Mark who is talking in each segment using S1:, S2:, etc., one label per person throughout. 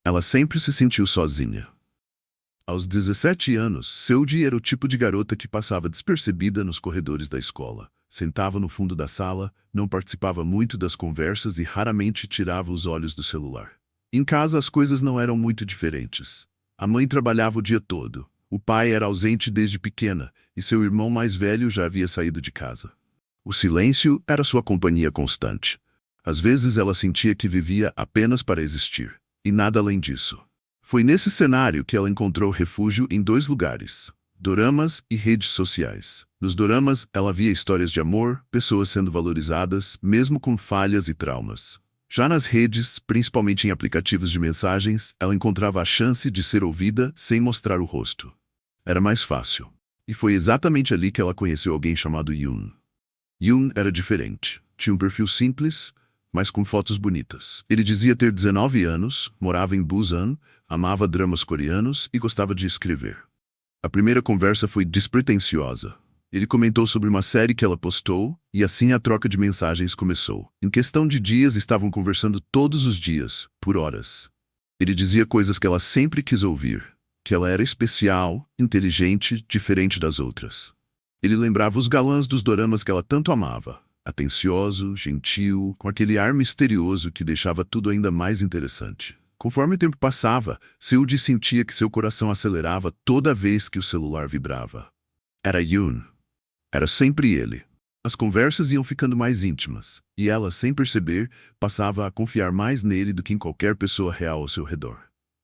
S1: Ela sempre se sentiu sozinha. Aos 17 anos, Seudi era o tipo de garota que passava despercebida nos corredores da escola. Sentava no fundo da sala, não participava muito das conversas e raramente tirava os olhos do celular. Em casa as coisas não eram muito diferentes. A mãe trabalhava o dia todo. O pai era ausente desde pequena e seu irmão mais velho já havia saído de casa. O silêncio era sua companhia constante. Às vezes ela sentia que vivia apenas para existir, e nada além disso. Foi nesse cenário que ela encontrou refúgio em dois lugares: doramas e redes sociais. Nos doramas, ela via histórias de amor, pessoas sendo valorizadas, mesmo com falhas e traumas. Já nas redes, principalmente em aplicativos de mensagens, ela encontrava a chance de ser ouvida sem mostrar o rosto. Era mais fácil. E foi exatamente ali que ela conheceu alguém chamado Yoon. Yoon era diferente. Tinha um perfil simples, mas com fotos bonitas. Ele dizia ter 19 anos, morava em Busan, amava dramas coreanos e gostava de escrever. A primeira conversa foi despretensiosa. Ele comentou sobre uma série que ela postou, e assim a troca de mensagens começou. Em questão de dias, estavam conversando todos os dias, por horas. Ele dizia coisas que ela sempre quis ouvir, que ela era especial, inteligente, diferente das outras. Ele lembrava os galãs dos doramas que ela tanto amava. Atencioso, gentil, com aquele ar misterioso que deixava tudo ainda mais interessante. Conforme o tempo passava, Seudi sentia que seu coração acelerava toda vez que o celular vibrava. Era Yoon. Era sempre ele. As conversas iam ficando mais íntimas, e ela, sem perceber, passava a confiar mais nele do que em qualquer pessoa real ao seu redor.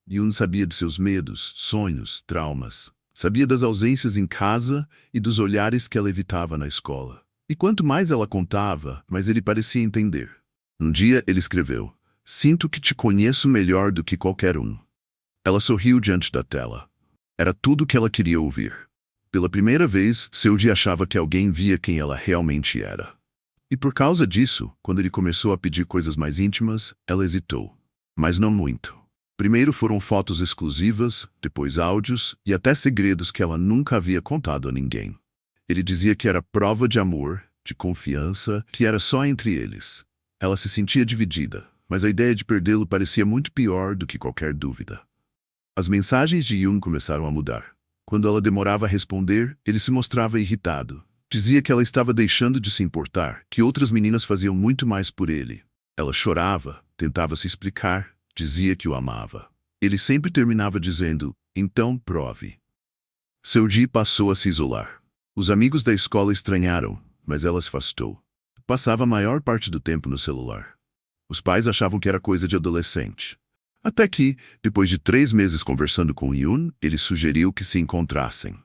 S1: Yoon sabia de seus medos, sonhos, traumas. Sabia das ausências em casa e dos olhares que ela evitava na escola. E quanto mais ela contava, mais ele parecia entender. Um dia ele escreveu: "Sinto que te conheço melhor do que qualquer um." Ela sorriu diante da tela. Era tudo o que ela queria ouvir. Pela primeira vez, Seudi achava que alguém via quem ela realmente era. E por causa disso, quando ele começou a pedir coisas mais íntimas, ela hesitou. Mas não muito. Primeiro foram fotos exclusivas, depois áudios e até segredos que ela nunca havia contado a ninguém. Ele dizia que era prova de amor, de confiança, que era só entre eles. Ela se sentia dividida, mas a ideia de perdê-lo parecia muito pior do que qualquer dúvida. As mensagens de Yoon começaram a mudar. Quando ela demorava a responder, ele se mostrava irritado. Dizia que ela estava deixando de se importar, que outras meninas faziam muito mais por ele. Ela chorava, tentava se explicar, dizia que o amava. Ele sempre terminava dizendo: "Então prove." Seudi passou a se isolar. Os amigos da escola estranharam, mas ela se afastou. Passava a maior parte do tempo no celular. Os pais achavam que era coisa de adolescente. Até que, depois de 3 meses conversando com Yoon, ele sugeriu que se encontrassem.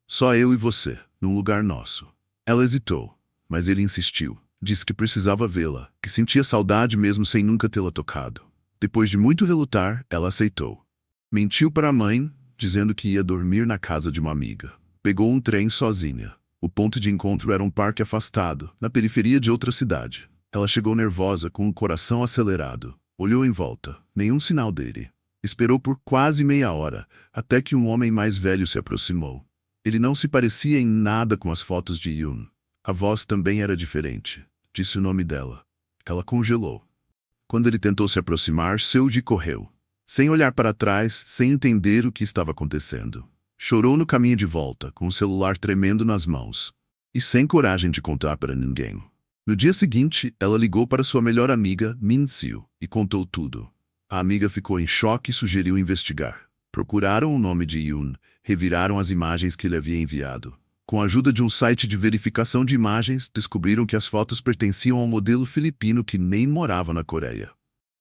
S1: "Só eu e você, num lugar nosso." Ela hesitou, mas ele insistiu. Disse que precisava vê-la, que sentia saudade mesmo sem nunca tê-la tocado. Depois de muito relutar, ela aceitou. Mentiu para a mãe, dizendo que ia dormir na casa de uma amiga. Pegou um trem sozinha. O ponto de encontro era um parque afastado, na periferia de outra cidade. Ela chegou nervosa, com o coração acelerado. Olhou em volta. Nenhum sinal dele. Esperou por quase meia hora, até que um homem mais velho se aproximou. Ele não se parecia em nada com as fotos de Yoon. A voz também era diferente. Disse o nome dela. Ela congelou. Quando ele tentou se aproximar, Seudi correu. Sem olhar para trás, sem entender o que estava acontecendo. Chorou no caminho de volta, com o celular tremendo nas mãos. E sem coragem de contar para ninguém. No dia seguinte, ela ligou para sua melhor amiga, Min-seo, e contou tudo. A amiga ficou em choque e sugeriu investigar. Procuraram o nome de Yoon, reviraram as imagens que ele havia enviado. Com a ajuda de um site de verificação de imagens, descobriram que as fotos pertenciam a um modelo filipino que nem morava na Coreia.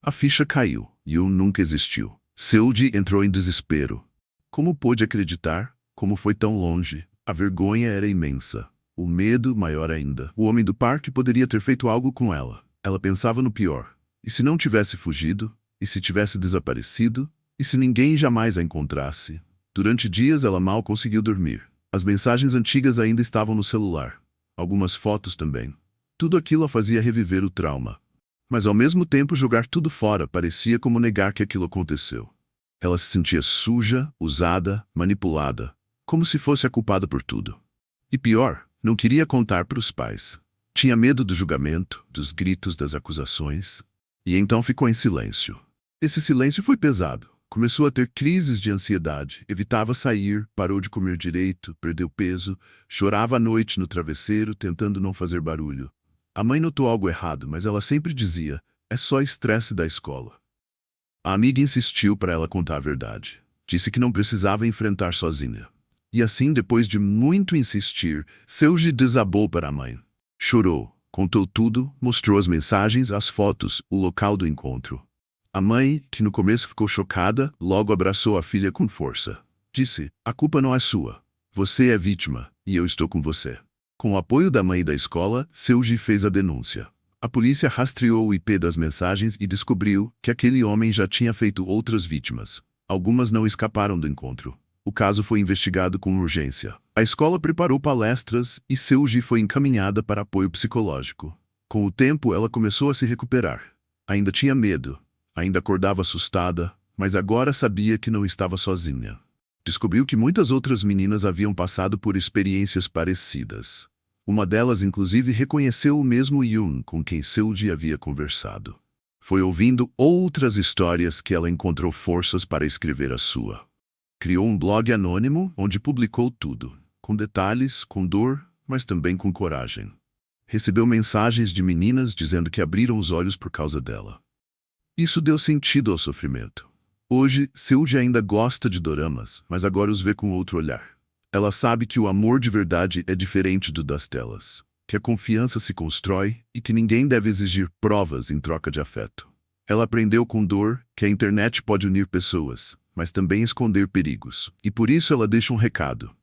S1: A ficha caiu. Yoon nunca existiu. Seudi entrou em desespero. Como pôde acreditar? Como foi tão longe? A vergonha era imensa. O medo, maior ainda. O homem do parque poderia ter feito algo com ela. Ela pensava no pior. E se não tivesse fugido? E se tivesse desaparecido? E se ninguém jamais a encontrasse? Durante dias ela mal conseguiu dormir. As mensagens antigas ainda estavam no celular. Algumas fotos também. Tudo aquilo a fazia reviver o trauma. Mas ao mesmo tempo jogar tudo fora parecia como negar que aquilo aconteceu. Ela se sentia suja, usada, manipulada. Como se fosse a culpada por tudo. E pior, não queria contar para os pais. Tinha medo do julgamento, dos gritos, das acusações. E então ficou em silêncio. Esse silêncio foi pesado. Começou a ter crises de ansiedade, evitava sair, parou de comer direito, perdeu peso, chorava à noite no travesseiro, tentando não fazer barulho. A mãe notou algo errado, mas ela sempre dizia, é só estresse da escola. A amiga insistiu para ela contar a verdade. Disse que não precisava enfrentar sozinha. E assim, depois de muito insistir, Seuji desabou para a mãe. Chorou, contou tudo, mostrou as mensagens, as fotos, o local do encontro. A mãe, que no começo ficou chocada, logo abraçou a filha com força. Disse, a culpa não é sua. Você é vítima, e eu estou com você. Com o apoio da mãe e da escola, Seuji fez a denúncia. A polícia rastreou o IP das mensagens e descobriu que aquele homem já tinha feito outras vítimas. Algumas não escaparam do encontro. O caso foi investigado com urgência. A escola preparou palestras e Seuji foi encaminhada para apoio psicológico. Com o tempo, ela começou a se recuperar. Ainda tinha medo. Ainda acordava assustada, mas agora sabia que não estava sozinha. Descobriu que muitas outras meninas haviam passado por experiências parecidas. Uma delas, inclusive, reconheceu o mesmo Yoon com quem Seuji havia conversado. Foi ouvindo outras histórias que ela encontrou forças para escrever a sua. Criou um blog anônimo onde publicou tudo, com detalhes, com dor, mas também com coragem. Recebeu mensagens de meninas dizendo que abriram os olhos por causa dela. Isso deu sentido ao sofrimento. Hoje, Seuji ainda gosta de doramas, mas agora os vê com outro olhar. Ela sabe que o amor de verdade é diferente do das telas, que a confiança se constrói e que ninguém deve exigir provas em troca de afeto. Ela aprendeu com dor que a internet pode unir pessoas, mas também esconder perigos, e por isso ela deixa um recado.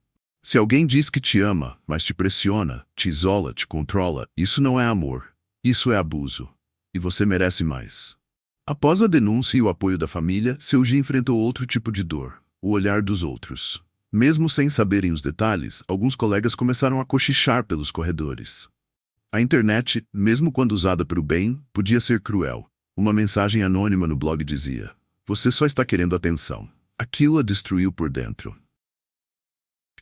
S1: Se alguém diz que te ama, mas te pressiona, te isola, te controla, isso não é amor, isso é abuso, e você merece mais. Após a denúncia e o apoio da família, Seuji enfrentou outro tipo de dor, o olhar dos outros. Mesmo sem saberem os detalhes, alguns colegas começaram a cochichar pelos corredores. A internet, mesmo quando usada para o bem, podia ser cruel. Uma mensagem anônima no blog dizia, você só está querendo atenção. Aquilo a destruiu por dentro.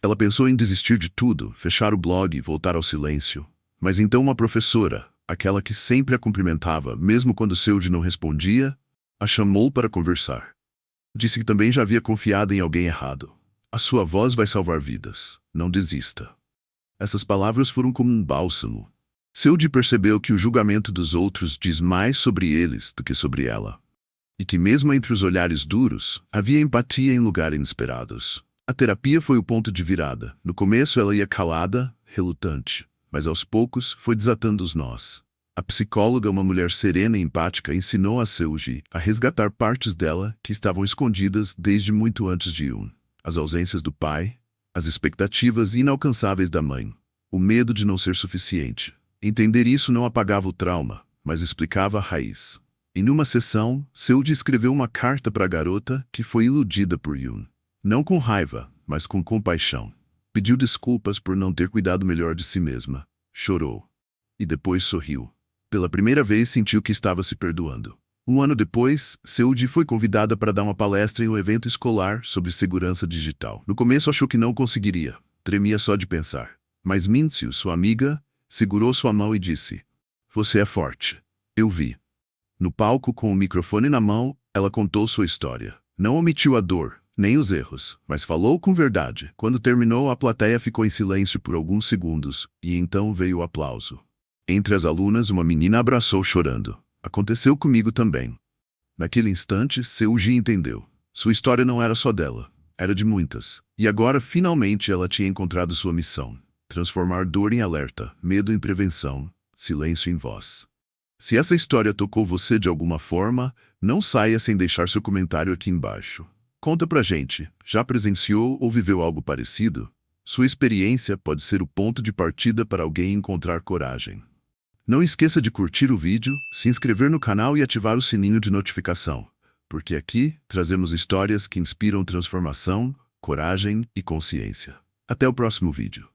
S1: Ela pensou em desistir de tudo, fechar o blog e voltar ao silêncio. Mas então uma professora, aquela que sempre a cumprimentava, mesmo quando Seuji não respondia, a chamou para conversar. Disse que também já havia confiado em alguém errado. A sua voz vai salvar vidas. Não desista. Essas palavras foram como um bálsamo. Seuji percebeu que o julgamento dos outros diz mais sobre eles do que sobre ela. E que mesmo entre os olhares duros, havia empatia em lugares inesperados. A terapia foi o ponto de virada. No começo ela ia calada, relutante. Mas aos poucos foi desatando os nós. A psicóloga, uma mulher serena e empática, ensinou a Seuji a resgatar partes dela que estavam escondidas desde muito antes de Yoon. As ausências do pai, as expectativas inalcançáveis da mãe, o medo de não ser suficiente. Entender isso não apagava o trauma, mas explicava a raiz. Em uma sessão, Seuji escreveu uma carta para a garota que foi iludida por Yoon. Não com raiva, mas com compaixão. Pediu desculpas por não ter cuidado melhor de si mesma. Chorou. E depois sorriu. Pela primeira vez sentiu que estava se perdoando. Um ano depois, Seuji foi convidada para dar uma palestra em um evento escolar sobre segurança digital. No começo achou que não conseguiria. Tremia só de pensar. Mas Mincio, sua amiga, segurou sua mão e disse, você é forte. Eu vi. No palco, com o microfone na mão, ela contou sua história. Não omitiu a dor, nem os erros, mas falou com verdade. Quando terminou, a plateia ficou em silêncio por alguns segundos, e então veio o aplauso. Entre as alunas, uma menina abraçou chorando. Aconteceu comigo também. Naquele instante, Seuji entendeu. Sua história não era só dela, era de muitas. E agora, finalmente, ela tinha encontrado sua missão. Transformar dor em alerta, medo em prevenção, silêncio em voz. Se essa história tocou você de alguma forma, não saia sem deixar seu comentário aqui embaixo. Conta pra gente, já presenciou ou viveu algo parecido? Sua experiência pode ser o ponto de partida para alguém encontrar coragem. Não esqueça de curtir o vídeo, se inscrever no canal e ativar o sininho de notificação, porque aqui trazemos histórias que inspiram transformação, coragem e consciência. Até o próximo vídeo.